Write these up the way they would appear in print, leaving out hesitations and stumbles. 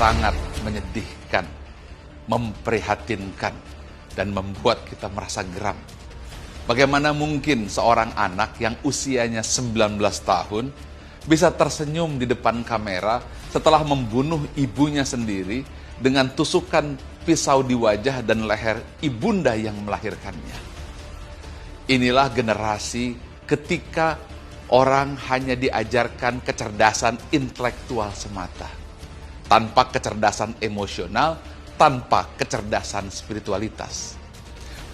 sangat menyedihkan, memprihatinkan, dan membuat kita merasa geram. Bagaimana mungkin seorang anak yang usianya 19 tahun bisa tersenyum di depan kamera setelah membunuh ibunya sendiri dengan tusukan pisau di wajah dan leher ibunda yang melahirkannya. Inilah generasi ketika orang hanya diajarkan kecerdasan intelektual semata, tanpa kecerdasan emosional, tanpa kecerdasan spiritualitas.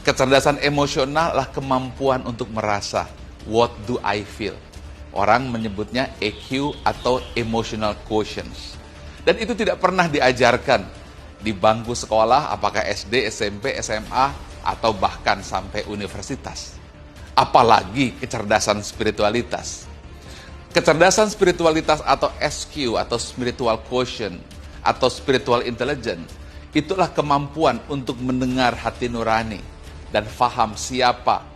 Kecerdasan emosional adalah kemampuan untuk merasa, what do I feel? Orang menyebutnya EQ atau emotional quotient. Dan itu tidak pernah diajarkan di bangku sekolah, apakah SD, SMP, SMA, atau bahkan sampai universitas. Apalagi kecerdasan spiritualitas. Kecerdasan spiritualitas atau SQ atau spiritual quotient atau spiritual intelligence, itulah kemampuan untuk mendengar hati nurani dan faham siapa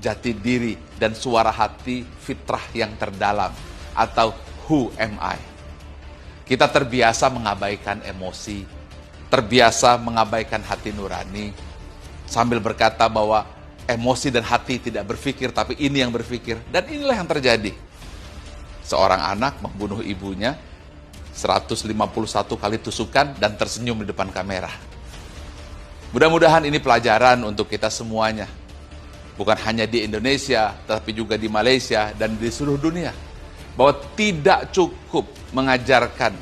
jati diri dan suara hati fitrah yang terdalam atau who am I. Kita terbiasa mengabaikan emosi, terbiasa mengabaikan hati nurani, sambil berkata bahwa emosi dan hati tidak berpikir, tapi ini yang berpikir. Dan inilah yang terjadi. Seorang anak membunuh ibunya, 151 kali tusukan, dan tersenyum di depan kamera. Mudah-mudahan ini pelajaran untuk kita semuanya. Bukan hanya di Indonesia, tetapi juga di Malaysia dan di seluruh dunia. Bahwa tidak cukup mengajarkan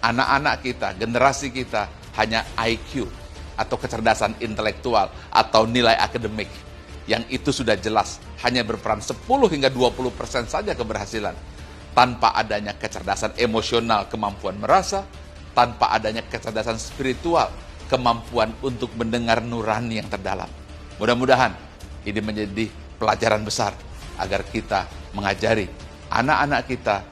anak-anak kita, generasi kita, hanya IQ atau kecerdasan intelektual atau nilai akademik. Yang itu sudah jelas, hanya berperan 10 hingga 20% saja keberhasilan. Tanpa adanya kecerdasan emosional, kemampuan merasa, tanpa adanya kecerdasan spiritual, kemampuan untuk mendengar nurani yang terdalam. Mudah-mudahan ini menjadi pelajaran besar agar kita mengajari anak-anak kita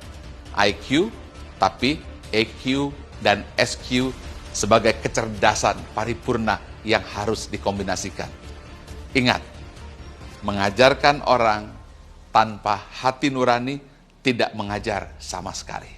IQ, tapi EQ dan SQ sebagai kecerdasan paripurna yang harus dikombinasikan. Ingat, mengajarkan orang tanpa hati nurani tidak mengajar sama sekali.